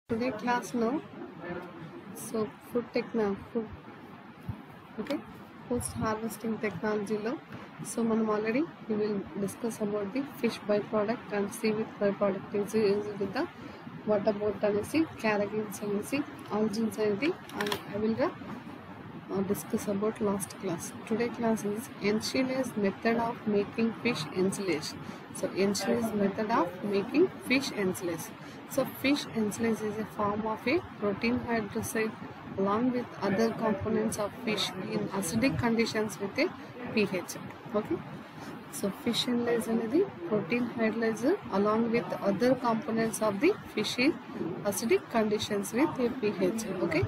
Today class now, so food post harvesting technology lo. So మనం already we will discuss about the fish byproduct and seaweed byproduct is with the water boat అనేసి caragins అనేసి algae అనేది and I will discuss about last class. Today class is Enschele's method of making fish ensilage. So Enschele's method of making fish ensilage. So fish ensilage is a form of a protein hydroside along with other components of fish in acidic conditions with a pH. Okay. So fish ensilage అనేది protein hydrolyzer along with other components of the fish in acidic conditions with a pH. Okay.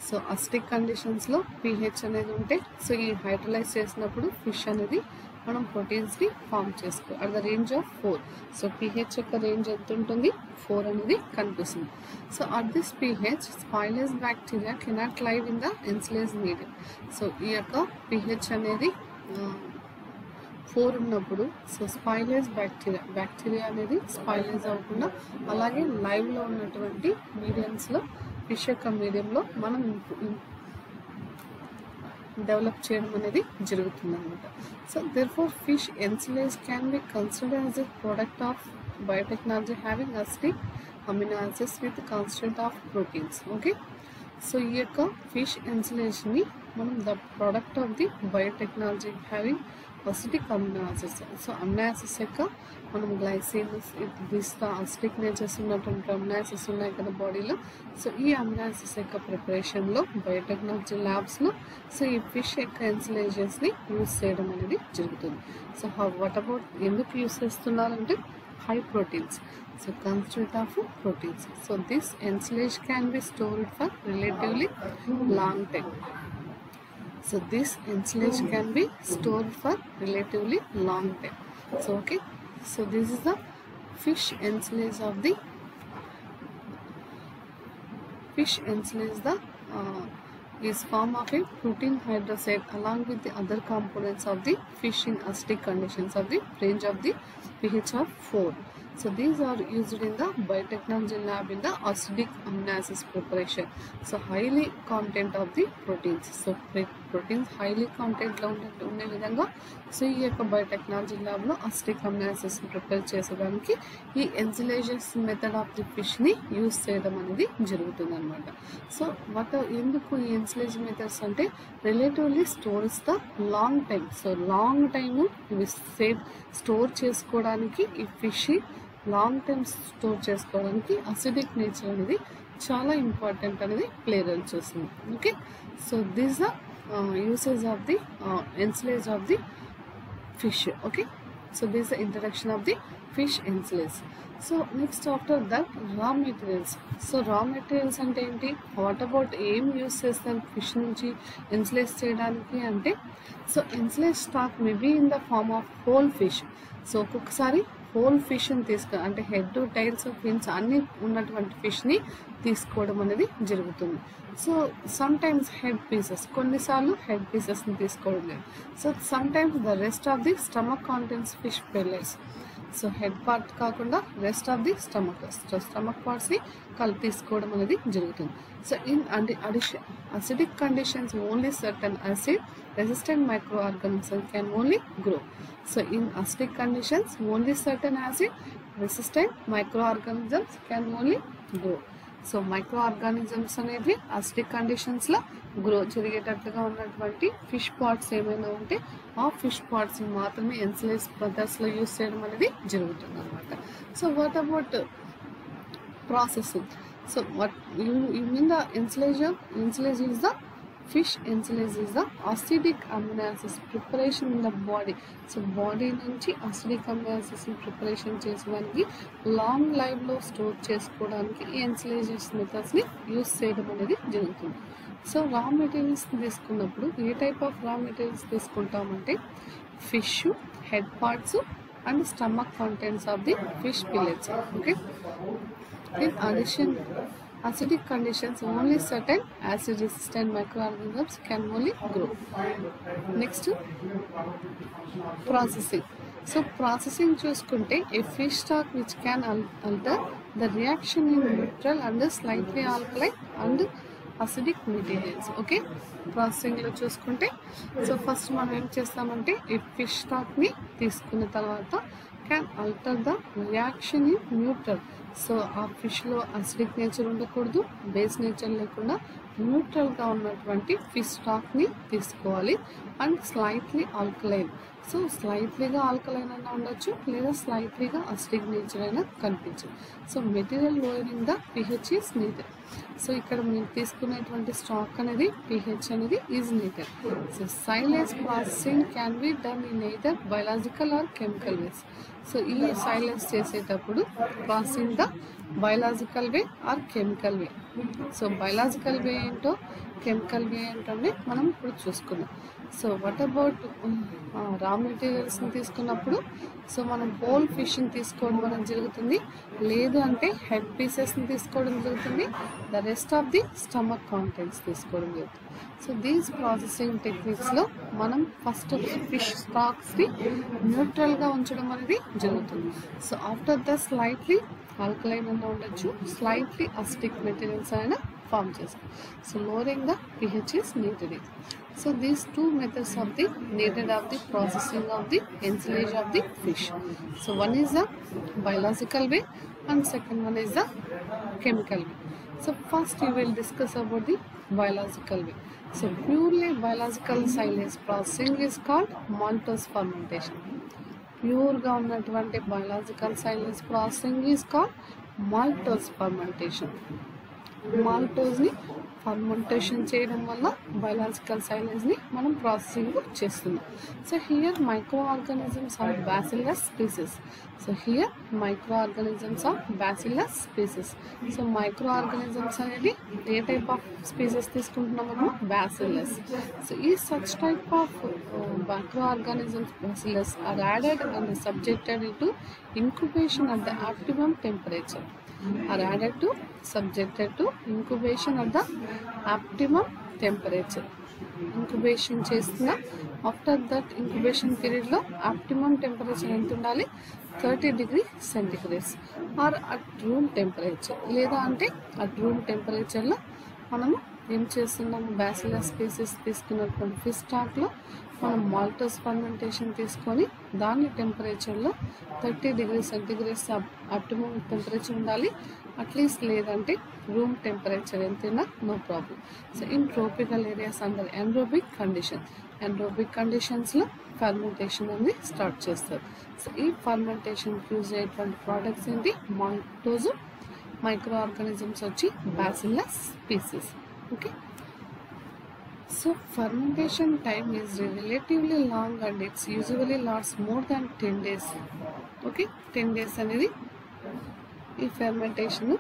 So acidic కండిషన్స్లో pH అనేది ఉంటే so ఈ hydrolyse చేసినప్పుడు fish అనేది మనం ప్రోటీన్స్ని form చేసుకో at the range of 4. So pH యొక్క రేంజ్ ఎంత ఉంటుంది 4 అనేది కనిపిస్తుంది. So at this pH spoilage bacteria cannot live in the ensilage medium. So ఈ యొక్క pH అనేది 4 ఉన్నప్పుడు సో స్పైలేజ్ బ్యాక్టీరియా అనేది స్పైలేజ్ అవ్వకుండా అలాగే లైవ్లో ఉన్నటువంటి మీడియంస్లో ఫిష్ యొక్క మీడియంలో మనం డెవలప్ చేయడం అనేది జరుగుతుంది అనమాట. So therefore fish ensilage can be considered as a product of biotechnology having acidic amino acids with constant of proteins. Okay. So ఈ యొక్క ఫిష్ ఎన్సిలేజ్ని మనం the product of the biotechnology having acidic amino acids. So amino acids యొక్క మనం glycine acidic natures ఉన్నటువంటి అమినో యాసిడ్స్ ఉన్నాయి కదా బాడీలో. సో ఈ అమినో యాసిడ్స్ యొక్క ప్రిపరేషన్లో బయోటెక్నాలజీ ల్యాబ్స్లో సో ఈ ఫిష్ యొక్క ఎన్సిలేజెస్ని యూజ్ చేయడం అనేది జరుగుతుంది. సో వాట్ అబౌట్ ఎందుకు యూజ్ చేస్తున్నారంటే high proteins, so constant of proteins. So this ensilage can be stored for relatively long time. So this ensilage can be stored for relatively long time. So okay, so this is the fish ensilage of the fish ensilage the is form of a protein hydroside along with the other components of the fish in acidic conditions of the range of the pH of 4. So these are used in the biotechnology lab in the acidic amino acids preparation. So highly content of the proteins. So proteins highly content లో ఉండే విధంగా so ఈ యొక్క biotechnology ల్యాబ్లో acidic amino acids prepare చేసేదానికి ఈ ఎన్సిలేజెస్ method of the ఫిష్ని use చేయడం అనేది జరుగుతుంది అనమాట. సో ఎందుకు ఈ ఎన్సిలేజ్ మెథడ్స్ అంటే relatively stores the long time. So long time ఇవి స్టోర్ చేసుకోవడానికి ఈ ఫిష్ లాంగ్ టైం స్టోర్ చేసుకోవడానికి అసిడిక్ నేచర్ అనేది చాలా ఇంపార్టెంట్ అనేది ప్లే రోల్ చేస్తుంది. Okay. So this the usage of the ensilage of the fish. Okay. So this is the introduction of the fish ensilage. So next after that raw materials. So raw materials అంటే ఏంటి, what about ఏం use చేస్తారు fish నుంచి ensilage చేయడానికి అంటే so ensilage stock maybe in the form of whole fish. So ఒక్కొక్కసారి whole ఫిష్ని అంటే హెడ్ టైల్స్ ఫిన్స్ అన్నీ ఉన్నటువంటి ఫిష్ని తీసుకోవడం అనేది జరుగుతుంది. So some times head pieces, కొన్నిసార్లు హెడ్ పీసెస్ని తీసుకోవడం లేదు. So some times the rest of the stomach contents fish pellets. So head part కాకుండా రెస్ట్ ఆఫ్ ది స్టమక్ పార్ట్స్ని తీసుకోవడం అనేది జరుగుతుంది. So in addition acidic conditions only certain acid resistant microorganisms can only grow. So in acidic conditions only certain acid resistant microorganisms can only grow. So microorganisms అనేది acidic కండిషన్స్లో grow జరిగేటట్లుగా ఉన్నటువంటి fish pots ఏమైనా ఉంటే ఆ fish pots మాత్రమే ఎన్సిలేజ్ మెథడ్స్లో use చేయడం అనేది జరుగుతుంది అనమాట. So what about processing. So what you mean the ensilage is the fish ensilage is the acidic amino acids preparation in the body. So body నుంచి అసిడిక్ అమినో యాసిడ్స్ ప్రిపరేషన్ చేసేదానికి long లైఫ్లో store చేసుకోవడానికి ఈ ఎన్సిలేజెస్ మెథడ్స్ని use చేయడం అనేది జరుగుతుంది. So raw materials తీసుకున్నప్పుడు ఏ టైప్ ఆఫ్ రా మెటీరియల్స్ తీసుకుంటామంటే fish head parts and stomach contents of the fish fillets. Okay. In addition acidic conditions only certain acid resistant microorganisms can only grow. Next, processing. So processing చూసుకుంటే a fish stock which can alter the reaction in neutral and slightly alkaline and acidic materials. Okay, ప్రాసెసింగ్లో చూసుకుంటే so first మనం ఏం చేస్తామంటే ఈ fish స్టాక్ని తీసుకున్న తర్వాత can alter the reaction in neutral. So ఆ ఫిష్లో అసిడిక్ నేచర్ ఉండకూడదు, బేస్ నేచర్ లేకుండా న్యూట్రల్గా ఉన్నటువంటి ఫిష్ స్టాక్ని తీసుకోవాలి. అండ్ స్లైట్లీ ఆల్కలైన్, సో స్లైట్లీగా ఆల్కలైన్ అయినా ఉండొచ్చు లేదా స్లైట్లీగా అసిడిక్ నేచర్ అయినా కనిపించదు. So material lowering the pH is needed. So ఇక్కడ మీరు తీసుకునేటువంటి స్టాక్ అనేది pH అనేది is needed. So silage processing can be done in either biological or chemical ways. So ఈ సైలేజ్ చేసేటప్పుడు processing the biological way or chemical way. So biological way ఏంటో chemical వే ఏంటంటే మనం ఇప్పుడు చూసుకుందాం. సో వాట్ అబౌట్ రా మెటీరియల్స్ని తీసుకున్నప్పుడు సో మనం హోల్ ఫిష్ని తీసుకోవడం అనేది జరుగుతుంది, లేదు అంటే హెడ్ పీసెస్ని తీసుకోవడం జరుగుతుంది, the rest of the stomach contents తీసుకోవడం జరుగుతుంది. సో దీస్ ప్రాసెసింగ్ టెక్నిక్స్లో మనం ఫస్ట్ ఫిష్ స్టాక్స్ని న్యూట్రల్గా ఉంచడం అనేది జరుగుతుంది. So after the slightly alkaline అయినా ఉండొచ్చు, స్లైట్లీ అసిడిక్ మెటీరియల్స్ అయినా ఫామ్ చేస్తాం. So lowering the pH is needed. So these two methods of the needed of the processing of the ensilage of the fish. So one is the biological way and second one is the chemical way. So first we will discuss about the biological way. So purely biological silage processing is called maltose fermentation. ప్యూర్గా ఉన్నటువంటి biological silage processing is called maltose fermentation. మాల్టోస్ని fermentation చేయడం వల్ల biological సైలేజ్ని మనం processing చేస్తున్నాం. So here micro organisms are bacillus species. So here micro organisms are bacillus species. So micro organisms అనేది ఏ టైప్ ఆఫ్ స్పీసెస్ తీసుకుంటున్నామో బ్యాసిల్లస్. సో ఈ such type of microorganisms bacillus are added and subjected to incubation at the optimum temperature. Are added to subjected to incubation at the optimum temperature. Incubation చేస్తున్న after that incubation పీరియడ్లో optimum temperature ఎంత ఉండాలి, 30 degrees Centigrade or at room temperature. లేదా అంటే at room టెంపరేచర్లో మనము ఏం చేస్తున్నాము, bacillus species తీసుకున్నటువంటి ఫిష్ స్టాక్లో మనం మాల్టోస్ ఫర్మెంటేషన్ తీసుకొని దాని టెంపరేచర్లో 30 degrees Centigrade ఆప్టిమమ్ టెంపరేచర్ ఉండాలి అట్లీస్ట్, లేదంటే రూమ్ టెంపరేచర్ ఎంతైనా no problem. So in tropical areas under anaerobic condition, anaerobic కండిషన్స్లో ఫర్మెంటేషన్ అనేది స్టార్ట్ చేస్తారు. సో ఈ ఫర్మెంటేషన్ యూజ్ అయ్యేటువంటి ప్రోడక్ట్స్ ఏంటి, మాల్టోజు, మైక్రో ఆర్గానిజమ్స్ వచ్చి bacillus species. Okay, so fermentation time is relatively long and it's usually lasts more than 10 days. Okay, 10 days అనేది ఈ fermentation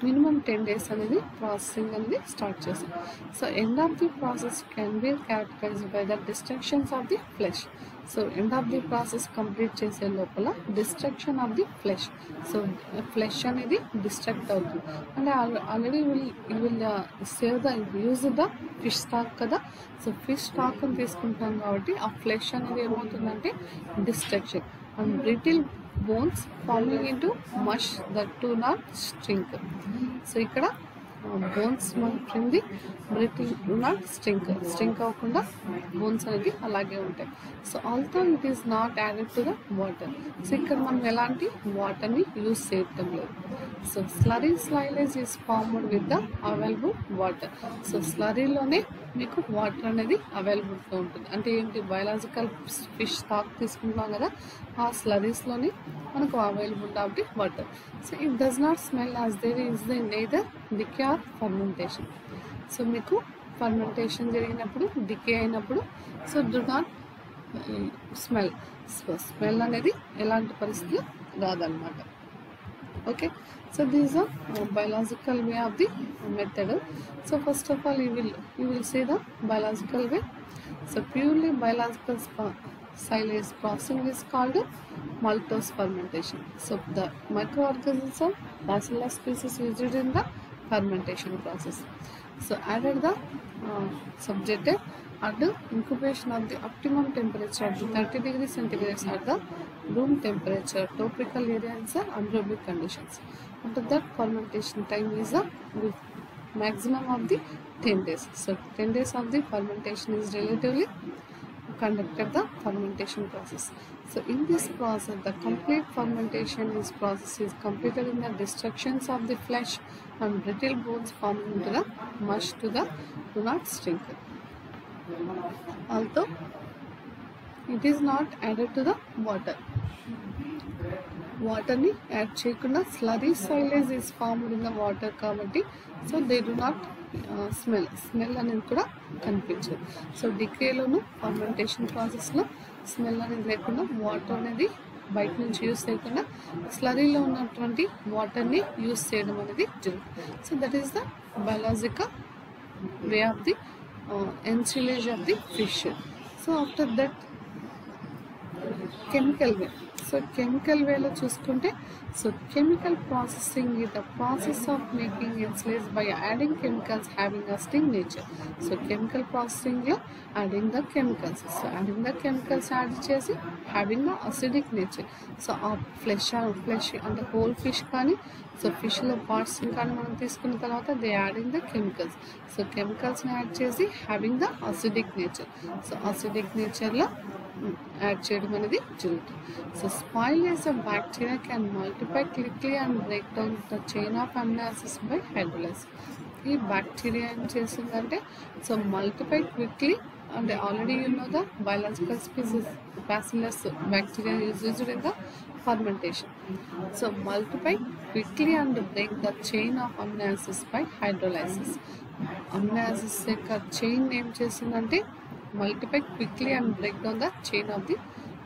minimum 10 days అనేది ప్రాసెసింగ్ అనేది స్టార్ట్ చేస్తాం. So end of the process can be characterised by the destructions of the flesh. So end of the process complete చేసే లోపల destruction of the flesh. So flesh అనేది destruct అవుతుంది అంటే already will save the use the fish stock కదా. So fish స్టాక్ని తీసుకుంటాం కాబట్టి ఆ flesh అనేది ఏమవుతుందంటే destruction and brittle bones forming into mush that to not shrink. So ఇక్కడ బోన్స్ మనకి బ్రిటిల్ టు నాట్ స్ట్రింక్ అవ్వకుండా బోన్స్ అనేది అలాగే ఉంటాయి. So although it is not added to the water. So ఇక్కడ మనం ఎలాంటి వాటర్ని యూజ్ చేయటం లేదు. So slurry silage is formed with the available water. So స్లరీలోనే మీకు వాటర్ అనేది అవైలబుల్గా ఉంటుంది. అంటే ఏంటి, బయలాజికల్ ఫిష్ స్టాక్ తీసుకుంటాం కదా, ఆ స్లరీస్లోని మనకు అవైలబుల్ కాబట్టి water. So it does not smell as there is the neither decay or fermentation. So మీకు ఫర్మెంటేషన్ జరిగినప్పుడు డికే అయినప్పుడు so do not smell. So smell అనేది ఎలాంటి పరిస్థితి రాదనమాట. Okay, so these are biological way of the method. So first of all you will see the biological way. So purely biological silage processing is called maltose fermentation. So the microorganisms of bacillus species used in the fermentation process. So added the subjected at the incubation of the optimum temperature of the 30 degrees Centigrade at the room temperature, tropical areas are anaerobic conditions. After that, fermentation time is a maximum of the 10 days. So 10 days of the fermentation is relatively conducted the fermentation process. So in this process, the complete fermentation process is completed in the destructions of the flesh and brittle bones forming into the mush to the do not stink. Although it is not added to the water. Water ni add చేయకుండా slurry silage is formed in the water కాబట్టి so they do not smell అనేది కూడా కనిపించదు. So డికేలోను fermentation ప్రాసెస్లో smell అనేది లేకుండా water అనేది బయట నుంచి యూస్ చేయకుండా స్లరీలో ఉన్నటువంటి వాటర్ని యూస్ చేయడం అనేది జరుగుతుంది. So that is the biological way of the ensilage of the fish. So after that chemical way. So chemical వేలో చూసుకుంటే so chemical processing is the process of making enzymes by adding chemicals having a sting nature. So chemical ప్రాసెసింగ్లో adding the chemicals. So adding the chemicals add చేసి having a acidic nature. So ఆ flesh అంటే whole fish కానీ so ఫిష్లో పార్ట్స్ని కానీ మనం తీసుకున్న తర్వాత they adding the chemicals. So కెమికల్స్ని యాడ్ చేసి having the acidic nature. So acidic నేచర్లో యాడ్ చేయడం అనేది జరుగుతుంది. So spoilage of bacteria can multiply quickly and break down the chain of amino acids by hydrolysis. ఈ బ్యాక్టీరియా ఏం చేస్తుందంటే so multiply quickly and already you know the biological species bacillus bacteria is used in the fermentation. So multiply quickly and break the chain of amino acids by hydrolysis. Amino acids యొక్క chain ఏం చేస్తుందంటే multiply quickly and break down the chain of the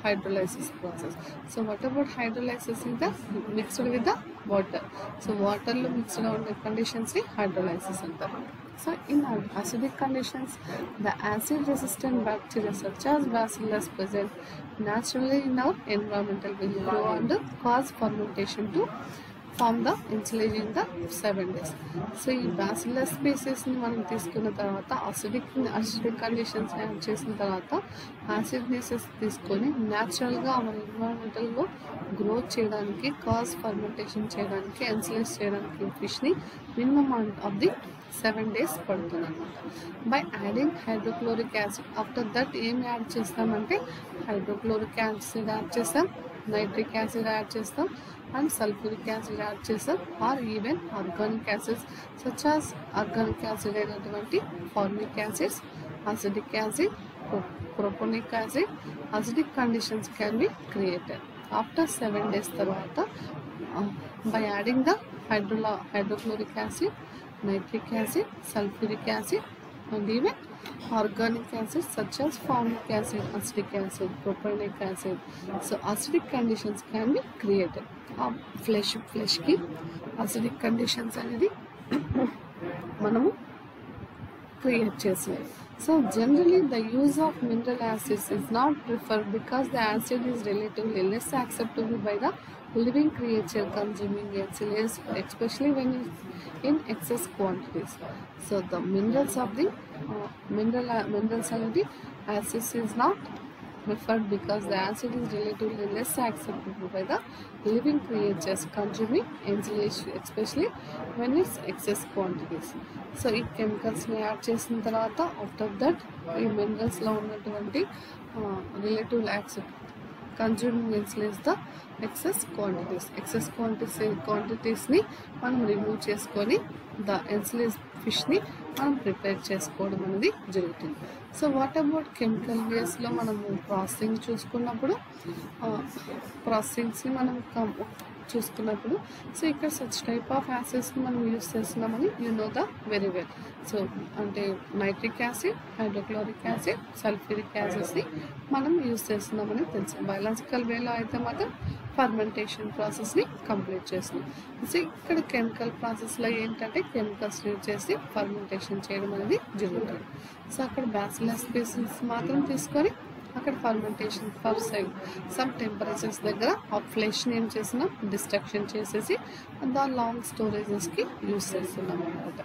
hydrolysis process. So what about hydrolysis in the mixed with the water? So water lo mixed on the conditions ni hydrolysis antaru. So in acidic conditions, the acid resistant bacteria such as bacillus present naturally in our environment will grow and cause fermentation to form the ensilage in the 7 days. So ఈ bacillus స్పీసీస్ని మనం తీసుకున్న తర్వాత acidic conditions add చేసిన తర్వాత యాసిడ్నెసెస్ తీసుకొని న్యాచురల్గా మన ఎన్విరాన్మెంటల్లో గ్రోత్ చేయడానికి కాజ్ ఫర్మెంటేషన్ చేయడానికి ఎన్సిలేజ్ చేయడానికి ఫిష్ని మినిమమ్ ఆఫ్ ది 7 days పడుతుంది అనమాట. By adding hydrochloric acid. After that ఏం యాడ్ చేస్తామంటే హైడ్రోక్లోరిక్ యాసిడ్ యాడ్ చేస్తాం, నైట్రిక్ యాసిడ్ యాడ్ చేస్తాం and sulfuric acid యాడ్ చేస్తాం or even organic acids such as organic acid అయినటువంటి formic acids, acidic acid, propionic acid. Acidic conditions can be created after 7 days తర్వాత by adding the hydrochloric acid, nitric acid, sulfuric acid and even organic acids such as formic acid, acetic acid, propanic acid. So acidic conditions can be created. Flesh ki acidic conditions అనేది మనము create చేసాం. So generally the use of mineral acids is not preferred because the acid is relatively less acceptable by the living creature consuming enzymes, especially when it's in excess quantities. So the minerals of the minerals and acids is not preferred because the acid is relatively less acceptable by the living creatures consuming enzymes, especially when it's excess quantities. So ఈ కెమికల్స్ని add చేసిన తర్వాత after that ఈ మినరల్స్లో ఉన్నటువంటి relative accept consuming ensilage the excess క్వాంటిటీస్ని మనం remove చేసుకొని the ఎన్సిలేజ్ ఫిష్ని మనం ప్రిపేర్ చేసుకోవడం అనేది జరుగుతుంది. సో వాట్ అబౌట్ కెమికల్ వేస్లో మనము ప్రాసెసింగ్ చూసుకున్నప్పుడు ప్రాసెసింగ్స్ని మనం చూసుకున్నప్పుడు సో ఇక్కడ సచ్ టైప్ ఆఫ్ యాసిడ్స్ని మనం యూస్ చేస్తున్నామని you know the very well. So అంటే nitric acid, hydrochloric acid, sulphuric యాసిడ్స్ని మనం యూస్ చేస్తున్నామని తెలుసు. బయాలజికల్ వేలో అయితే మాత్రం ఫర్మెంటేషన్ ప్రాసెస్ని కంప్లీట్ చేస్తున్నాం. సో ఇక్కడ కెమికల్ ప్రాసెస్లో ఏంటంటే కెమికల్స్ యూజ్ చేసి ఫర్మెంటేషన్ చేయడం అనేది జరుగుతుంది. సో అక్కడ బ్యాసిల్లస్ స్పీసీస్ మాత్రం తీసుకొని అక్కడ ఫర్మెంటేషన్ ఫర్ సమ్ టెంపరేచర్స్ దగ్గర ఆ ఫ్లెష్ని ఏం చేస్తున్నాం, డిస్ట్రక్షన్ చేసేసి దాని లాంగ్ స్టోరేజెస్కి యూస్ చేస్తున్నాం అనమాట.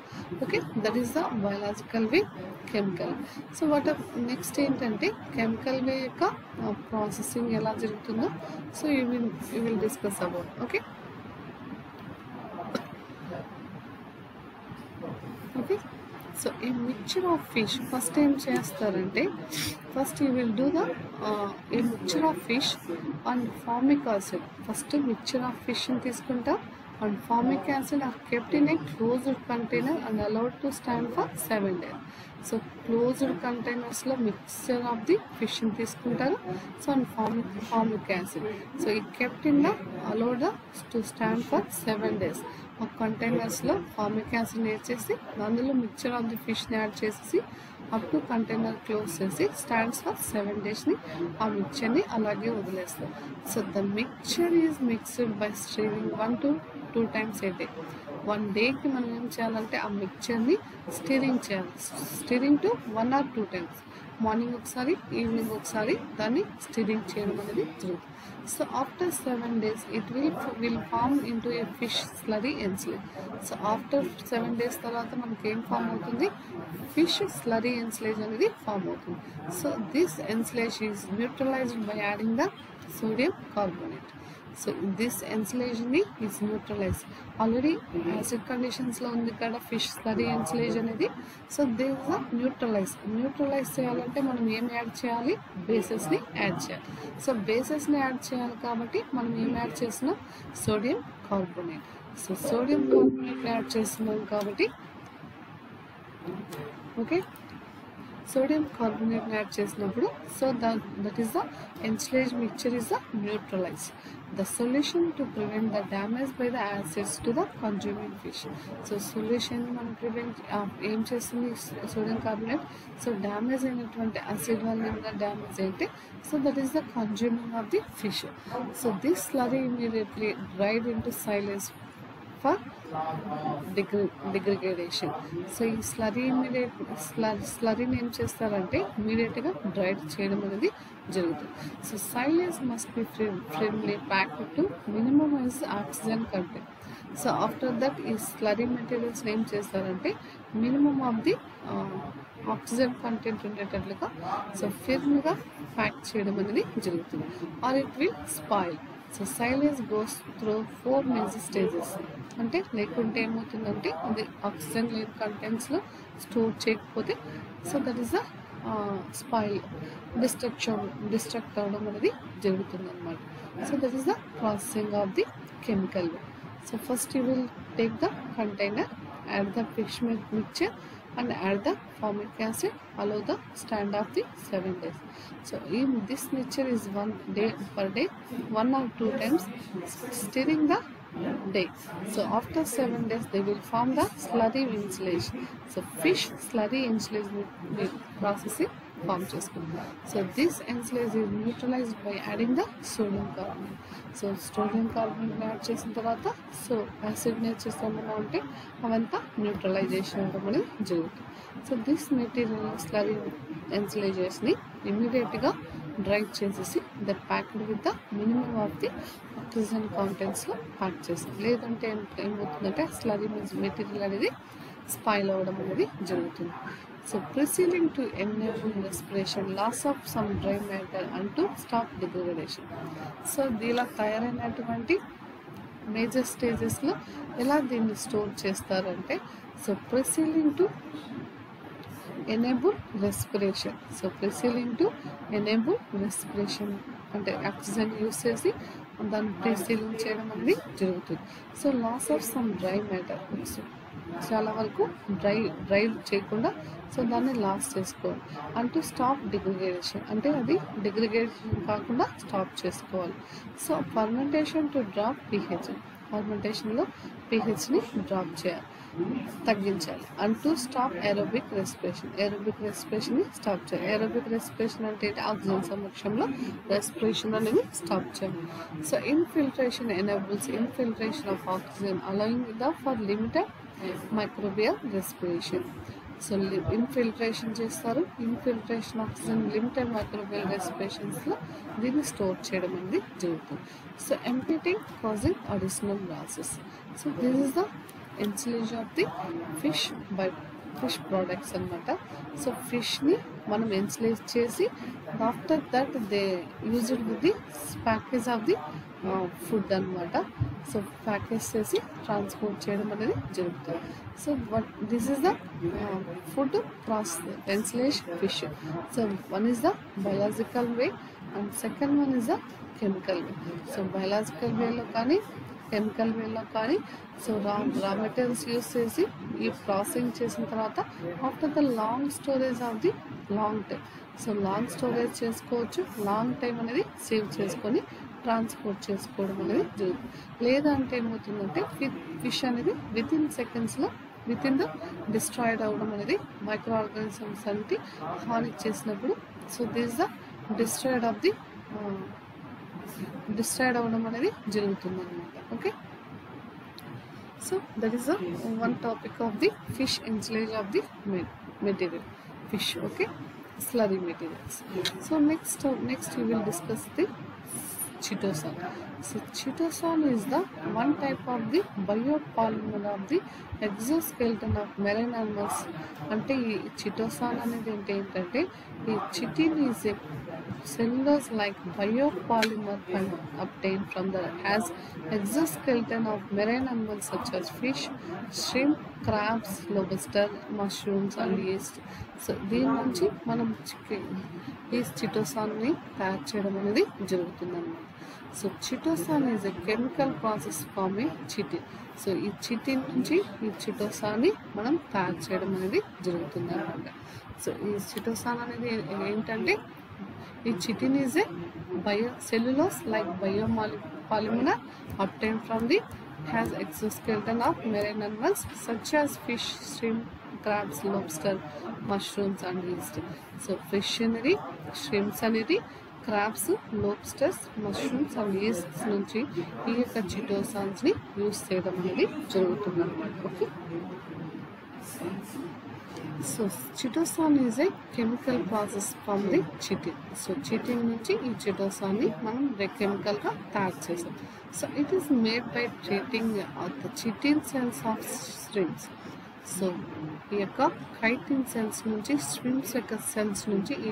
Okay, that is the biological way, chemical. So what next ఏంటంటే కెమికల్ వే యొక్క ప్రాసెసింగ్ ఎలా జరుగుతుందో so you will discuss about. Okay okay so ఈ మిక్చర్ ఆఫ్ ఫిష్ ఫస్ట్ ఏం చేస్తారంటే first you will do the ఈ mixture of fish and formic acid. First mixture of ఫిష్ని తీసుకుంటా and formic acid are kept in a closed container and allowed to stand for 7 days. So closed containers lo mixture of the fish ni తీసుకుంటారు. So and formic acid so it kept in the allowed to stand for 7 days. ఆ containers లో formic acid add చేసి అందులో mixture of the fish ని add చేసి up to container close చేసి stands for 7 days ని ఆ మిక్చర్ ని అలాగే వదిలేస్తారు. So the mixture is mixed by steering 1 to 2 times a day. 1 dayకి మనం ఏం చేయాలంటే ఆ మిక్చర్ని స్టీరింగ్ చేయాలి. Steering to 1 or 2 times, morning ఒకసారి ఈవినింగ్ ఒకసారి దాన్ని స్టీరింగ్ చేయడం అనేది జరుగుతుంది. So after 7 days it will form into a fish slurry ensilage. So after 7 days తర్వాత మనకి ఏం ఫామ్ అవుతుంది, ఫిష్ స్లరీ ఎన్స్లేజ్ అనేది ఫామ్ అవుతుంది. So this ensilage is neutralised by adding the sodium carbonate. So this ఎన్స్లేజ్ని ఈజ్ న్యూట్రలైజ్. ఆల్రెడీ యాసిడ్ కండిషన్స్లో ఉంది కదా ఫిష్ స్లరీ ఎన్స్లేజ్ అనేది. సో దిస్ న్యూట్రలైజ్ చేయాలంటే మనం ఏం యాడ్ చేయాలి, బేసెస్ని యాడ్ చేయాలి. సో బేసెస్ని యాడ్ చేయాలి కాబట్టి మనం ఏం యాడ్ చేస్తున్నాం, sodium carbonate. So sodium carbonate add చేస్తున్నాం కాబట్టి ఓకే sodium carbonate యాడ్ చేసినప్పుడు so that is the ensilage mixture is the neutralized. The solution to prevent the damage by the acids to the consuming fish. So solution మనం prevent ఏం చేస్తుంది sodium carbonate. So damage అయినటువంటి acid వల్ల ఏమైనా damage అయితే so that is the consuming of the fish. So this slurry immediately dried into silage for degradation. So ఈ స్లరీని ఏం చేస్తారంటే ఇమీడియట్గా డ్రైడ్ చేయడం అనేది జరుగుతుంది. So silage must be friendly packed to minimise oxygen content. So after that ఈ slurry materials ఏం చేస్తారంటే minimum of the oxygen content ఉండేటట్లుగా సో ఫిర్మ్గా ప్యాక్ చేయడం అనేది జరుగుతుంది. Or it will spoil. So silage goes through 4 major stages. అంటే లేకుంటే ఏమవుతుందంటే అది ఆక్సిజన్ లేని కంటెంట్స్లో స్టోర్ చేయకపోతే so that is the spoil, destruct అవ్వడం అనేది జరుగుతుంది అనమాట. So that is the processing of the chemical. So first you will take the container, add the fish mixture and add the formic acid, allow the stand of the 7 days. So in this mixture is 1 day per day, 1 or 2 times stirring the day. So after 7 days they will form the slurry ensilage. So fish slurry ensilage processing form చేసుకుంటాం. So this ensilage is neutralised by adding the sodium carbonate. So sodium carbonate add చేసిన తర్వాత so యాసిడ్ని చేస్తామన్నా ఉంటే అవంతా neutralisation అవ్వడం అనేది జరుగుతుంది. So this material slurry ఎన్సిలేజెస్ని ఇమీడియట్గా డ్రై చేసేసి the packed with the minimum of the oxygen కాంటెంట్స్లో ప్యాక్ చేస్తాం. లేదంటే ఏమవుతుందంటే స్లరీ మెటీరియల్ అనేది స్పాయిల్ అవ్వడం అనేది జరుగుతుంది. So proceeding to enable respiration, loss of some dry matter and to stop degradation. So దీనిలో తయారైనటువంటి మేజర్ స్టేజెస్లో ఎలా దీన్ని స్టోర్ చేస్తారంటే so proceeding to enable respiration. So proceeding to enable respiration అంటే ఆక్సిజన్ యూస్ చేసి దాన్ని ప్రిసీలింగ్ చేయడం అనేది జరుగుతుంది. So loss of some dry matter చాలా వరకు డ్రై చేయకుండా సో దాన్ని లాస్ చేసుకోవాలి. అంటూ స్టాప్ డిగ్రిగేషన్ అంటే అది డిగ్రిగేషన్ కాకుండా స్టాప్ చేసుకోవాలి. So fermentation to drop pH. ఫర్మెంటేషన్లో pHని డ్రాప్ చేయాలి, తగ్గించాలి. అంటూ స్టాప్ ఏరోబిక్ రెస్పిరేషన్ని స్టాప్ చేయాలి. ఏరోబిక్ రెస్పిరేషన్ అంటే ఆక్సిజన్ సమక్షంలో రెస్పిరేషన్ అనేది స్టాప్ చేయాలి. So infiltration enables infiltration of oxygen allowing the for limited microbial respiration. So infiltration చేస్తారు. ఇన్ఫిల్ట్రేషన్ ఆక్సిజన్ లిమిటెడ్ మైక్రోబియల్ రెస్పిరేషన్స్లో దీన్ని స్టోర్ చేయడం అనేది జరుగుతుంది. So emptying causing additional losses. So this is the ensilage of the fish by fish products అనమాట. So ఫిష్ని మనం ensilage చేసి after that they used with the package of the food అనమాట. సో ప్యాకేజ్ చేసి transport చేయడం అనేది జరుగుతుంది. So this is the food process ensilage fish. So one is the biological way and second one is the chemical way. So biological వేలో కానీ chemical వేలో కానీ so raw materials use చేసి ఈ ప్రాసెసింగ్ చేసిన తర్వాత after the long storage of the long time. So long storage చేసుకోవచ్చు, long time అనేది సేవ్ చేసుకొని ట్రాన్స్పోర్ట్ చేసుకోవడం అనేది జరుగుతుంది. లేదంటే ఏమవుతుందంటే ఫిష్ అనేది విత్ ఇన్ సెకండ్స్లో విత్ ఇన్ ద డిస్ట్రాయిడ్ అవ్వడం అనేది మైక్రో ఆర్గానిజమ్స్ అంటే హాని చేసినప్పుడు so this the destroyed of the destroyed అవ్వడం అనేది జరుగుతుంది అనమాట. Okay, so that is the one topic of the fish ensilage of the material fish. Okay, slurry materials. So next we will discuss the chitosan. So chitosan is the one type of the biopolymer of the exoskeleton of marine animals. అంటే ఈ chitosan అనేది ఏంటంటే ఈ chitin is a cellulose like biopolymer obtained from the as exoskeleton of marine animals such as fish, shrimp, crabs, lobster, mushrooms and yeast. So దీని నుంచి మనం ఈ చిటోసాన్ని తయారు చేయడం అనేది జరుగుతుంది అన్నమాట. So chitosan is a chemical process form a chitin. So ఈ చిటిన్ నుంచి ఈ చిటోసాన్ని మనం తయారు చేయడం అనేది జరుగుతుంది అన్నమాట. సో ఈ చిటోసాన్ అనేది ఏంటంటే ఈ chitin is a cellulose like biopolymer obtained from the has exoskeleton of marine animals such as fish, shrimp, crabs, lobster, mushrooms and yeast. So fish అనేది shrimps అనేది crabs, lobsters, mushrooms and yeast నుంచి ఈ యొక్క చిటోసాన్స్ ని use చేయడం అనేది జరుగుతుంది అన్నమాట. Okay, so chitosan is a chemical process from the chitin. So chitin నుంచి ఈ చిటోసాన్ని మనం కెమికల్గా తయారు చేసాం. So it is made by treating the chitin cells of shrimps. So ఈ యొక్క కైటిన్ సెల్స్ నుంచి స్ట్రిమ్స్ యొక్క సెల్స్ నుంచి ఈ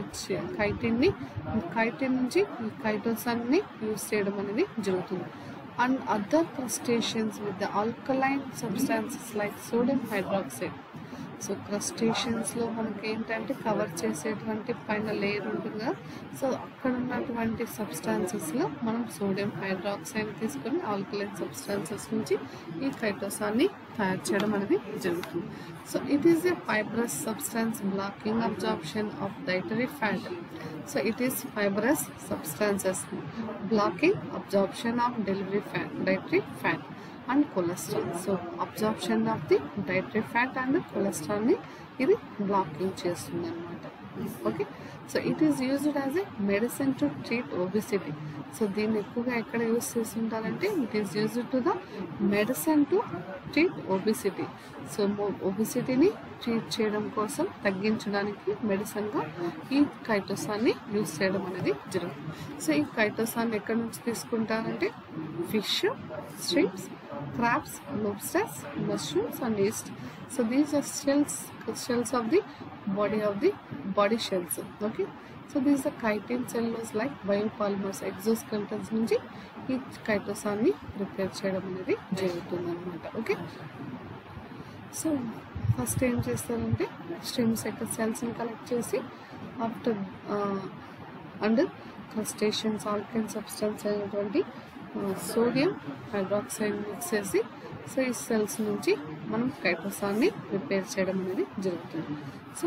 కైటిన్ నుంచి ఈ కైటోసాన్ని యూస్ చేయడం అనేది జరుగుతుంది. And other crustaceans with the alkaline substances like sodium hydroxide. So క్రస్టేషియన్స్లో మనకి ఏంటంటే కవర్ చేసేటువంటి పైన లేయర్ ఉంటుంది కదా, సో అక్కడ ఉన్నటువంటి సబ్స్టాన్సెస్లో మనం సోడియం హైడ్రాక్సైడ్ తీసుకొని ఆల్కలైన్ సబ్స్టాన్సెస్ నుంచి ఈ కైటోసాన్ని తయారు చేయడం అనేది జరుగుతుంది. So it is a fibrous substance blocking absorption of dietary fat. So it is fibrous substances blocking absorption of dietary fat and cholesterol. So absorption of the dietary fat and కొలెస్ట్రాల్ని ఇది blocking చేస్తుంది అనమాట. Okay, so it is used as a medicine to treat obesity. So దీన్ని ఎక్కువగా ఎక్కడ use చేస్తుంటారంటే it is used to the medicine to treat obesity. So ఒబిసిటీని treat చేయడం కోసం తగ్గించడానికి మెడిసిన్గా ఈ కైటోసాన్ని యూజ్ చేయడం అనేది జరుగుతుంది. సో ఈ కైటోసాన్ని ఎక్కడి నుంచి తీసుకుంటారంటే fish, shrimps, crabs, lobsters, mushrooms and yeast. So these are shells of the body shells. Okay, so these are chitin cellulose like biopolymers exoskeletons నుంచి ఈ కైటోసాన్ని ప్రిపేర్ చేయడం అనేది జరుగుతుంది అనమాట. ఓకే, సో ఫస్ట్ ఏం చేస్తారంటే స్ట్రిమ్స్ యొక్క సెల్స్ని కలెక్ట్ చేసి after and crustaceans alkaline substance అయినటువంటి సోడియం హైడ్రాక్సైడ్ మిక్స్ చేసి సో ఈ సెల్స్ నుంచి మనం కైటోసాన్ని ప్రిపేర్ చేయడం అనేది జరుగుతుంది. So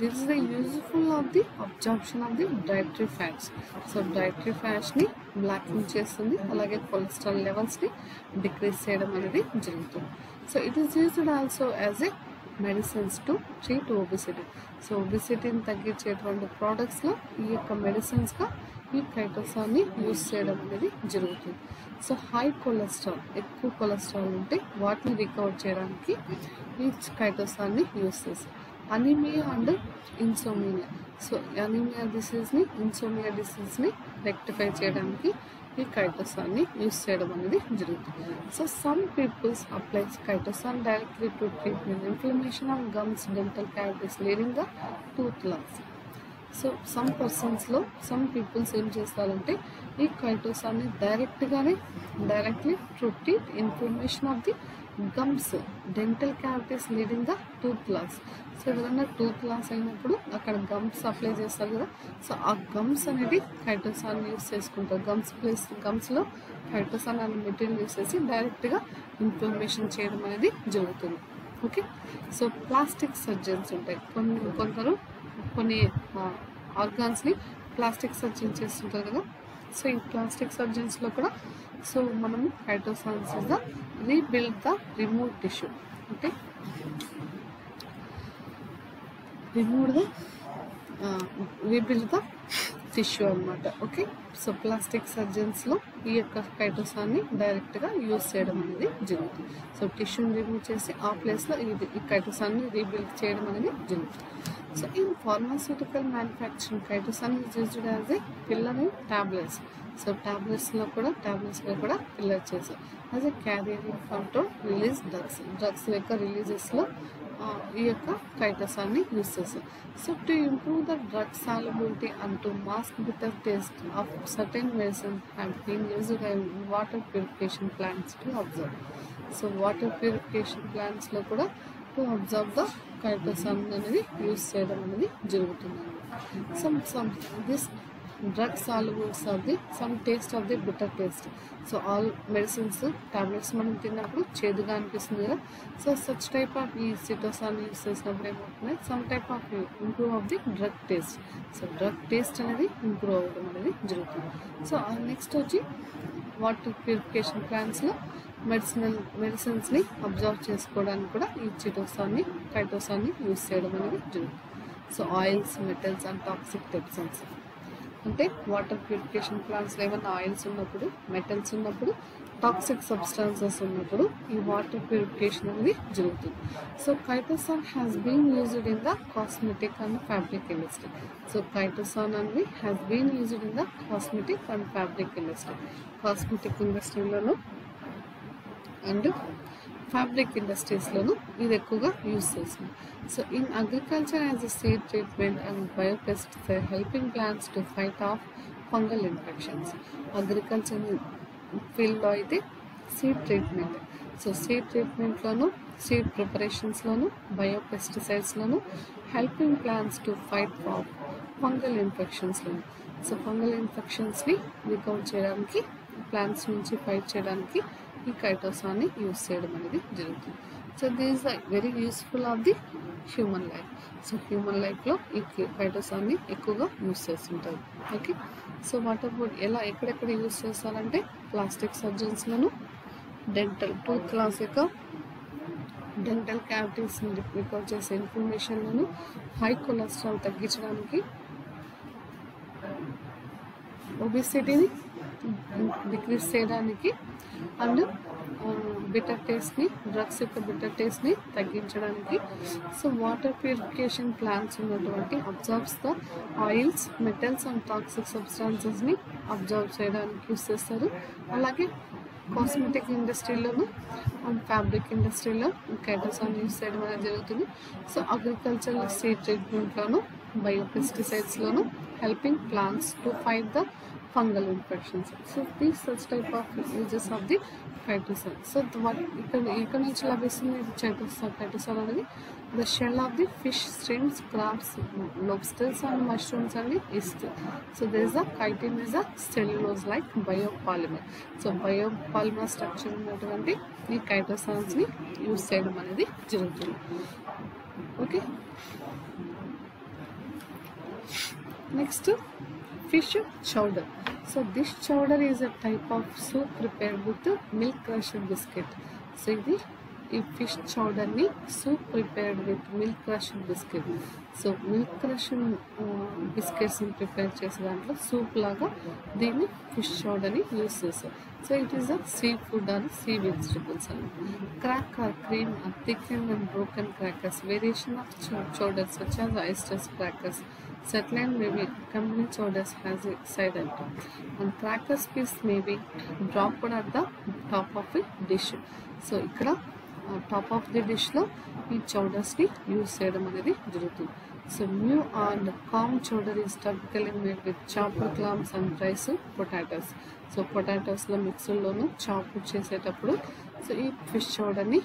this is the useful of the absorption of the dietary fats. So dietary ఫ్యాట్స్ని బ్లాకింగ్ చేస్తుంది, అలాగే కొలెస్ట్రాల్ లెవెల్స్ని డిక్రీజ్ చేయడం అనేది జరుగుతుంది. So it is used also as a medicines to treat obesity. So ఒబిసిటీని తగ్గించేటువంటి ప్రోడక్ట్స్లో ఈ యొక్క మెడిసిన్స్గా ఈ కైటోసాన్ని యూజ్ చేయడం అనేది జరుగుతుంది. సో హై కొలెస్ట్రాల్, ఎక్కువ కొలెస్ట్రాల్ ఉంటే వాటిని రికవర్ చేయడానికి ఈ కైటోసాన్ని యూజ్ చేస్తాం. Anaemia and insomnia. So anaemia డిసీజ్ని, ఇన్సోమియా డిసీజ్ని రెక్టిఫై చేయడానికి ఈ కైటోసాన్ని యూస్ చేయడం అనేది జరుగుతుంది. So some peoples applies chitosan directly to treatment inflammation of gums, dental cavities leading the tooth loss. So some పర్సన్స్లో సమ్ పీపుల్స్ ఏం చేస్తారంటే ఈ కైటోసాన్ని directly to treat inflammation of the gums, dental cavities leading the tooth loss. So ఎవరైనా tooth loss అయినప్పుడు అక్కడ gums apply చేస్తారు కదా, సో ఆ గమ్స్ అనేది కైటోసాన్ యూస్ చేసుకుంటారు. గమ్స్లో కైటోసాన్ అనే మెటీరియల్ యూస్ చేసి డైరెక్ట్గా ఇన్ఫ్లమేషన్ చేయడం అనేది జరుగుతుంది. ఓకే. సో ప్లాస్టిక్ సర్జన్స్ ఉంటాయి, కొందరు కొన్ని ఆర్గాన్స్ని ప్లాస్టిక్ సర్జన్ చేస్తుంటారు కదా. సో ఈ ప్లాస్టిక్ సర్జన్స్లో కూడా సో మనము chitosans is the rebuild the remove tissue. Okay, rebuild the tissue అనమాట. ఓకే. సో ప్లాస్టిక్ సర్జన్స్లో ఈ యొక్క కైటోసాన్ని డైరెక్ట్గా యూస్ చేయడం అనేది జరుగుతుంది. సో టిష్యూని రిమూవ్ చేసి ఆ ప్లేస్లో ఈ కైటోసాన్ని రీబిల్డ్ చేయడం అనేది జరుగుతుంది. So in pharmaceutical manufacturing, kitosan is used as a pillar in tablets. So టాబ్లెట్స్లో కూడా పిల్లర్ చేశారు as a carrier control release drugs యొక్క రిలీజెస్లో ఈ యొక్క కైటోసాన్ని యూస్ చేశారు. So to improve the drug solubility and to mask bitter taste of certain medicine have been used in water purification plants to absorb. So water purification ప్లాంట్స్లో కూడా to observe the కైటోసాన్ అనేది use చేయడం అనేది జరుగుతుంది. This drug solubles of the some taste of the bitter taste. So all medicines tablets మనం తిన్నప్పుడు చేదుగా అనిపిస్తుంది కదా. సో సచ్ టైప్ ఆఫ్ ఈ సిటోసాన్ యూస్ చేసినప్పుడు ఏమవుతుంది, some type of improve of the drug taste. So drug taste అనేది improve అవ్వడం అనేది జరుగుతుంది. సో నెక్స్ట్ వచ్చి వాటర్ ప్యూరిఫికేషన్ ప్లాంట్స్లో మెడిసిన్స్ని అబ్జర్వ్ చేసుకోవడానికి కూడా ఈ కైటోసాన్ని యూస్ చేయడం అనేది జరుగుతుంది. So oils, metals and toxic toxins అంటే వాటర్ ప్యూరిఫికేషన్ ప్లాంట్స్లో ఏమైనా ఆయిల్స్ ఉన్నప్పుడు, మెటల్స్ ఉన్నప్పుడు, టాక్సిక్ సబ్స్టాన్సెస్ ఉన్నప్పుడు ఈ వాటర్ ప్యూరిఫికేషన్ అనేది జరుగుతుంది. So chitosan has been used in the cosmetic and fabric industry. So chitosan అనేది has been used in the cosmetic and fabric industry. Cosmetic ఇండస్ట్రీలోను and fabric ఇండస్ట్రీస్లోనూ ఇది ఎక్కువగా యూజ్ చేస్తుంది. So in agriculture as a seed treatment and biopesticide helping plants to fight off fungal infections. Agriculture ఫీల్డ్లో అయితే seed treatment, so seed ట్రీట్మెంట్లోను, seed ప్రిపరేషన్స్లోను, బయోపెస్టిసైడ్స్లోను helping plants to fight off fungal ఇన్ఫెక్షన్స్లోను. So fungal ఇన్ఫెక్షన్స్ని recover చేయడానికి, plants నుంచి fight చేయడానికి ఈ కైటోసాన్ని యూస్ చేయడం అనేది జరుగుతుంది. So this are very useful of the human life. So human లైఫ్లో ఈ కైటోసాన్ని ఎక్కువగా యూస్ చేస్తుంటారు. ఓకే. సో వాటర్ బోర్డ్ ఎక్కడెక్కడ యూస్ చేస్తారంటే ప్లాస్టిక్ సర్జన్స్లోను, టూత్ లాస్ యొక్క డెంటల్ క్యావిటీస్ని రికవర్ చేసే ఇన్ఫ్లమేషన్లను, హై కొలెస్ట్రాల్ తగ్గించడానికి, ఒబిసిటీని డిక్రీజ్ చేయడానికి అండ్ బిటర్ టేస్ట్ని, డ్రగ్స్ యొక్క బిటర్ టేస్ట్ని తగ్గించడానికి. సో వాటర్ ప్యూరిఫికేషన్ ప్లాంట్స్ ఉన్నటువంటి observes the oils, metals and toxic సబ్స్టాన్సెస్ని అబ్జర్వ్ చేయడానికి యూస్ చేస్తారు. అలాగే కాస్మెటిక్ ఇండస్ట్రీలోను అండ్ ఫ్యాబ్రిక్ ఇండస్ట్రీలో కైటోసాన్ యూస్ చేయడం అనేది జరుగుతుంది. సో అగ్రికల్చరల్ సీడ్ ట్రీట్మెంట్లోను, బయోపెస్టిసైడ్స్లోను helping plants to fight the fungal infections. So these such type of uses of the chitosan. So ఇక్కడ నుంచి లభిస్తుంది కైటోసాన్ అనేది the shell of the fish, shrimps, crabs, lobsters and mushrooms and yeast. So this is the chitin is the cellulose like biopolymer. So biopolymer structure ఉన్నటువంటి ఈ కైటోసాన్స్ని use చేయడం అనేది జరుగుతుంది. Okay. Next fish chowder. So this chowder is a type of soup prepared with milk crushed biscuit. So ఇది ఈ fish చౌడర్ని soup prepared with milk crushed biscuit. So milk crushed బిస్కెట్స్ని ప్రిపేర్ చేసే దాంట్లో సూప్ లాగా దీన్ని ఫిష్ చౌడర్ని use చేస్తారు. So it is a seafood or sea vegetables అని. Crack or cream or thickened and broken crackers, variation of chowders such as oysters crackers. Setline may be accompanying chowders has a side item, and crackers piece may be dropped at the top of the dish. So ఇక్కడ top of the డిష్లో ఈ చౌడర్స్ని use చేయడం అనేది జరుగుతుంది. So new and clam chowder is typically made with chopped clams and rice potatoes. So పొటాటోస్లో మిక్సర్లోను chop చేసేటప్పుడు సో ఈ ఫిష్ చౌడర్ని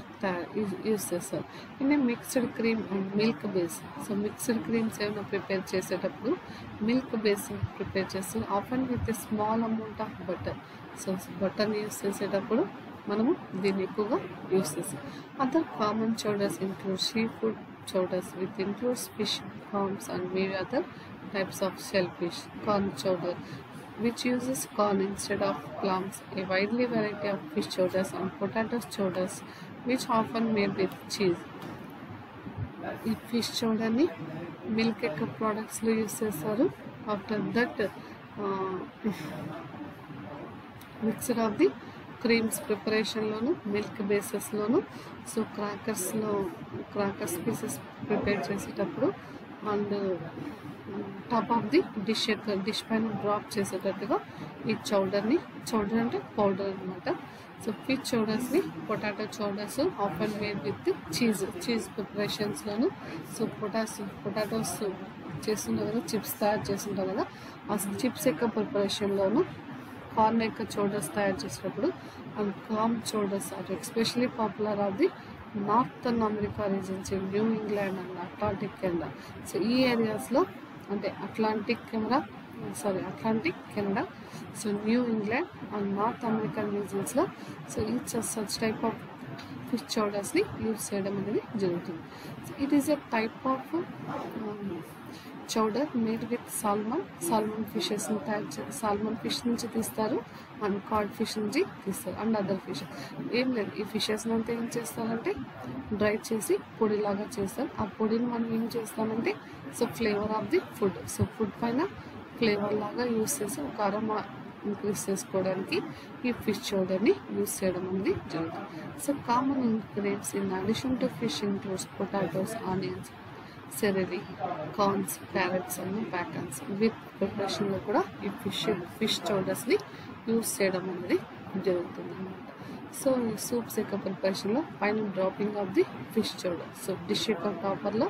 యూస్ చేస్తారు. In mixed cream and milk base. So mixed creams ఏమైనా ప్రిపేర్ చేసేటప్పుడు మిల్క్ బేస్ ప్రిపేర్ చేస్తారు, often with a small amount of butter. So బటర్ని యూస్ చేసేటప్పుడు మనము దీన్ని ఎక్కువగా యూస్ చేస్తాం. Other common chowders include seafood chowders which includes fish, prawns and maybe other types of shellfish. Corn chowder which uses corn instead of clams. A widely variety of fish chowders and potato chowders which often made with cheese. ఈ fish చౌడర్ని milk యొక్క ప్రోడక్ట్స్లో use చేస్తారు. After that mixer of the creams ప్రిపరేషన్లోను milk బేసెస్లోను so crackers pieces prepare చేసేటప్పుడు and top of the dish పైన drop చేసేటట్టుగా ఈ చౌడర్ అంటే పౌడర్ అనమాట. సో ఫిష్ చౌడర్స్ని potato chowders often made with cheese ప్రిపరేషన్స్లోను సో పొటాటోస్ చేస్తుంటారు కదా, చిప్స్ తయారు చేస్తుంటారు కదా, ఆ చిప్స్ యొక్క ప్రిపరేషన్లోను కార్న్ యొక్క చౌడర్స్ తయారు చేసేటప్పుడు and clam chowders are especially popular of the northern America regions in New England and Atlantic Canada. So ఈ ఏరియాస్లో అంటే Atlantic Canada, so New England and North American రీజన్స్లో so each such type of fish చౌడర్స్ని use చేయడం అనేది జరుగుతుంది. So it is a type of chowder made with salmon ఫిషెస్ని salmon fish నుంచి తీస్తారు అండ్ కాడ్ ఫిష్ నుంచి తీస్తారు అండ్ అదర్ ఫిష్. ఏం లేదు, ఈ ఫిషెస్ని అంతా ఏం చేస్తారంటే డ్రై చేసి పొడిలాగా చేస్తారు. ఆ పొడిని మనం ఏం చేస్తామంటే so flavour of the food, so food పైన ఫ్లేవర్ లాగా యూస్ చేసి ఒక అరోమా ఇంక్రీజ్ చేసుకోవడానికి ఈ ఫిష్ చౌడర్ని యూస్ చేయడం అనేది జరుగుతుంది. So common ingredients in addition to fish includes potatoes, onions, celery, corns, carrots and bacons. With ప్రిపరేషన్లో కూడా ఈ ఫిష్ చౌడర్స్ని యూస్ చేయడం అనేది జరుగుతుంది అన్నమాట. సో ఈ సూప్స్ యొక్క ప్రిపరేషన్లో పైన dropping of the fish chowder, so dish యొక్క టాపర్లో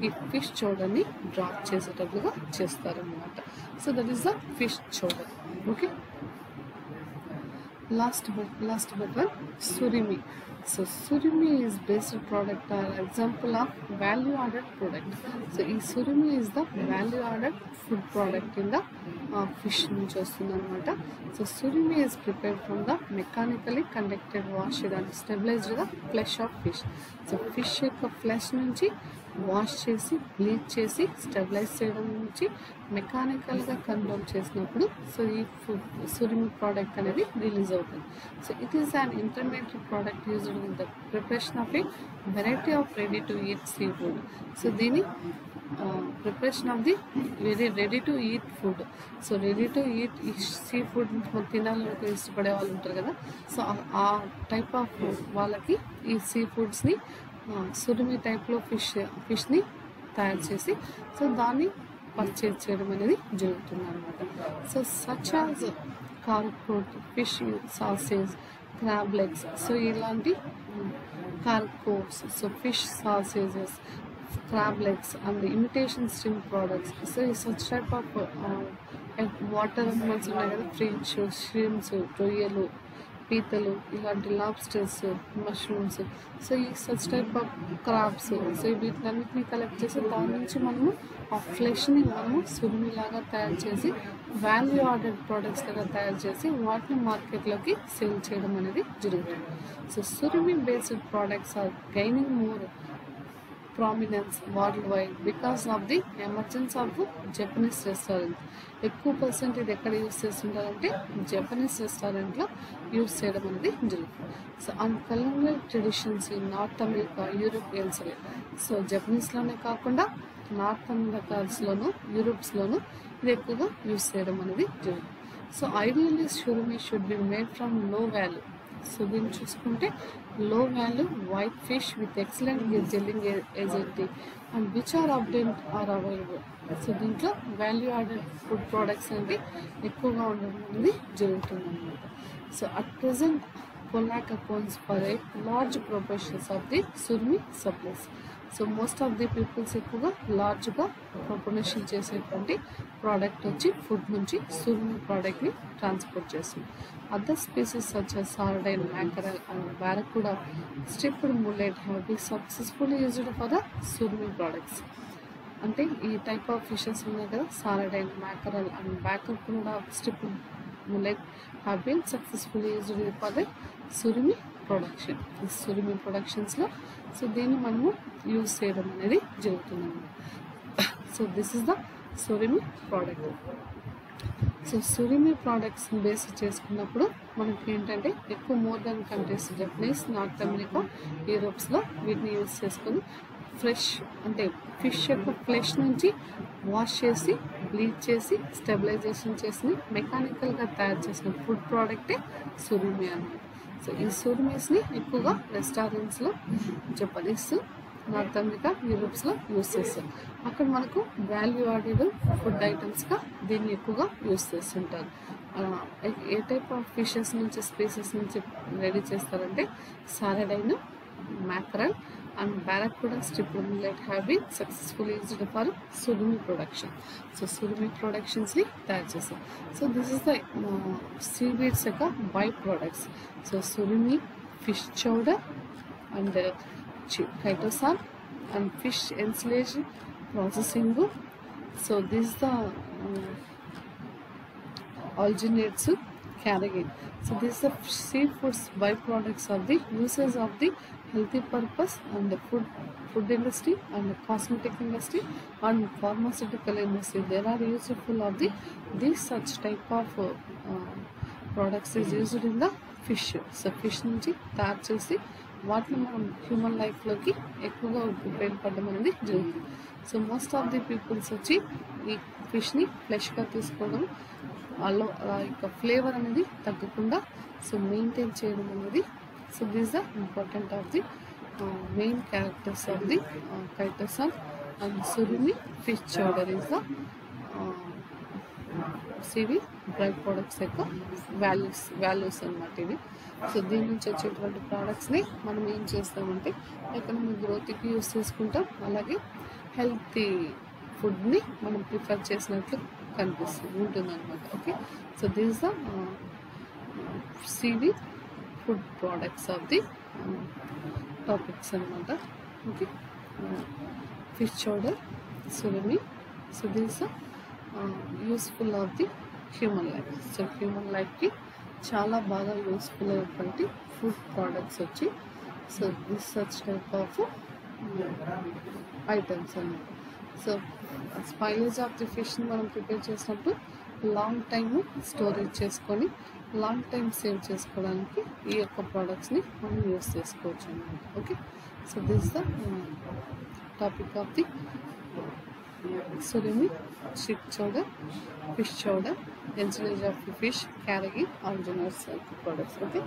ఈ ఫిష్ చౌడర్ని డ్రాప్ చేసేటట్లుగా చేస్తారన్నమాట. So that is the fish chowder. Okay, last but one, surimi. So surimi is basic product or example of value added product. So ఈ surimi is the value added food product in the fish నుంచి వస్తుంది అనమాట. So surimi is prepared from the mechanically conducted washed and stabilized the flesh of fish. So fish యొక్క flesh నుంచి wash చేసి bleach చేసి stabilise చేయడం నుంచి మెకానికల్గా కంట్రోల్ చేసినప్పుడు సో ఈ సురిమి ప్రోడక్ట్ అనేది రిలీజ్ అవుతుంది. So it is an intermediate product used in the preparation of a variety of ready to eat seafood. So దీని preparation of the ready to eat food. So ready to eat ఈ seafood తినాలని ఇష్టపడే వాళ్ళు ఉంటారు కదా, so ఆ type of వాళ్ళకి ఈ సీ ఫుడ్స్ని సురిమి టైప్లో ఫిష్ని తయారు చేసి సో దాన్ని పర్చేజ్ చేయడం అనేది జరుగుతుంది అనమాట. సో సచ్ యాజ్ కార్కోట్, fish sausage, crab legs, so ఇలాంటి కార్కోట్స్, so fish sausages, crab legs and imitation shrimp products. So ఈ such type of water animals ఉన్నాయి కదా, ఫిష్, ష్రిమ్స్, రొయ్యలు, పీతలు, ఇలాంటి లాబ్స్టర్స్, మష్రూమ్స్, సో ఈ such type of crabs, so వీటినన్నిటిని కలెక్ట్ చేసి దాని నుంచి మనము ఆ ఫ్లెష్ని మనము సురిమిలాగా తయారు చేసి వాల్యూ ఆర్డర్డ్ ప్రోడక్ట్స్ లాగా తయారు చేసి వాటిని మార్కెట్లోకి సేల్ చేయడం అనేది జరుగుతుంది. So surimi based products are gaining more prominence worldwide because of the emergence of Japanese restaurant. ఎక్కువ పర్సెంట్ ఇది ఎక్కడ యూస్ చేస్తుంటారంటే జపనీస్ రెస్టారెంట్లో యూస్ చేయడం అనేది జరుగుతుంది. So and cultural traditions in North America, Europe, elsewhere. So జపనీస్లోనే కాకుండా నార్త్ అమెరికాస్లోను, యూరోప్స్లోను ఇది ఎక్కువగా యూస్ చేయడం అనేది జరుగుతుంది. So ideally surimi should be made from low value. So దీన్ని చూసుకుంటే low value white fish with excellent gelling agent and which are update or available. So దీంట్లో వాల్యూ యాడెడ్ ఫుడ్ ప్రోడక్ట్స్ అనేది ఎక్కువగా ఉండడం అనేది జరుగుతుంది అన్నమాట. So at present Pollack accounts for a large proportions of the surimi supplies. So most of the peoples ఎక్కువగా లార్జ్గా ప్రొపొనేషన్ చేసేటువంటి ప్రోడక్ట్ వచ్చి ఫుడ్ నుంచి సురిమి ప్రోడక్ట్ని ట్రాన్స్పోర్ట్ చేస్తుంది. Other species such as sardine, mackerel and barracuda, striped mullet have been successfully used for the surimi products. అంటే ఈ type of fishes ఉన్నాయి కదా, సారడైన్, మ్యాకరల్ and barracuda, striped mullet have been successfully used for the surimi production. ఈ సురిమి ప్రొడక్షన్స్లో so దీన్ని మనము use చేయడం అనేది జరుగుతుంది. So this is the surimi product. So surimi products base చేసుకున్నప్పుడు మనకి ఏంటంటే ఎక్కువ more than countries Japanese, North America, యూరోప్స్లో వీటిని యూజ్ చేసుకొని ఫ్రెష్ అంటే ఫిష్ యొక్క ఫ్లెష్ నుంచి వాష్ చేసి బ్లీచ్ చేసి స్టెబిలైజేషన్ చేసి మెకానికల్గా తయారు చేసిన ఫుడ్ ప్రోడక్టే సురిమి అన్నమాట. సో ఈ సురిమీస్ని ఎక్కువగా రెస్టారెంట్స్లో జపనీస్, నార్త్ అమెరికా, యూరోప్స్లో యూస్ చేస్తారు. అక్కడ మనకు వాల్యూ యాడెడ్ ఫుడ్ ఐటమ్స్గా దీన్ని ఎక్కువగా యూస్ చేస్తుంటారు. ఏ టైప్ ఆఫ్ ఫిషెస్ నుంచి స్పీసెస్ నుంచి రెడీ చేస్తారంటే సారడైన్, మ్యాకరల్ and barracuda, striped mullet have been successfully used for surimi production. So surimi productionsని తయారు చేస్తారు. So this is the seaweeds యొక్క by products. So surimi, fish chowder and chitosan and fish ensilage processing. So this the alginates carrying. So this is the seafoods byproducts of the uses of the healthy purpose and the food industry and the cosmetic industry and pharmaceutical industry. They are useful of these such type of products is used in the fish. So fish నుంచి తయారు చేసి వాటిని మనం human లైఫ్లోకి ఎక్కువగా ఉపయోగపడడం అనేది జరుగుతుంది. So most of the peoples వచ్చి ఈ ఫిష్ని ఫ్రెష్గా తీసుకోవడం, అలో యొక్క ఫ్లేవర్ అనేది తగ్గకుండా సో మెయింటైన్ చేయడం అనేది. So this the important of the main characters of the chitosan and surimi fish chowder is the seaweed dry products యొక్క వాల్యూస్ అన్నమాట ఇవి. సో దీని నుంచి వచ్చేటువంటి ప్రోడక్ట్స్ని మనం ఏం చేస్తామంటే ఎకనామిక్ గ్రోత్కి యూస్ చేసుకుంటాం, అలాగే హెల్తీ ఫుడ్ని మనం ప్రిఫర్ చేసినట్లు ఉంటుంది అనమాట. Okay, so these the seaweed food products of the topics అనమాట. Okay, fish chowder, surimi. So these useful of the human life. So human లైఫ్కి చాలా బాగా యూస్ఫుల్ అయినటువంటి ఫుడ్ ప్రోడక్ట్స్ వచ్చి so this such type of items అన్నమాట. So spoilage of the ఫిష్ని మనం prepare చేసినప్పుడు లాంగ్ టైమ్ స్టోరేజ్ చేసుకొని లాంగ్ టైం సేవ్ చేసుకోవడానికి ఈ యొక్క ప్రోడక్ట్స్ని మనం యూస్ చేసుకోవచ్చు అన్నమాట. Okay, so this the topic of the surimi, shrimp chowder, fish chowder, ensilage of fish, carrying, original products. Okay.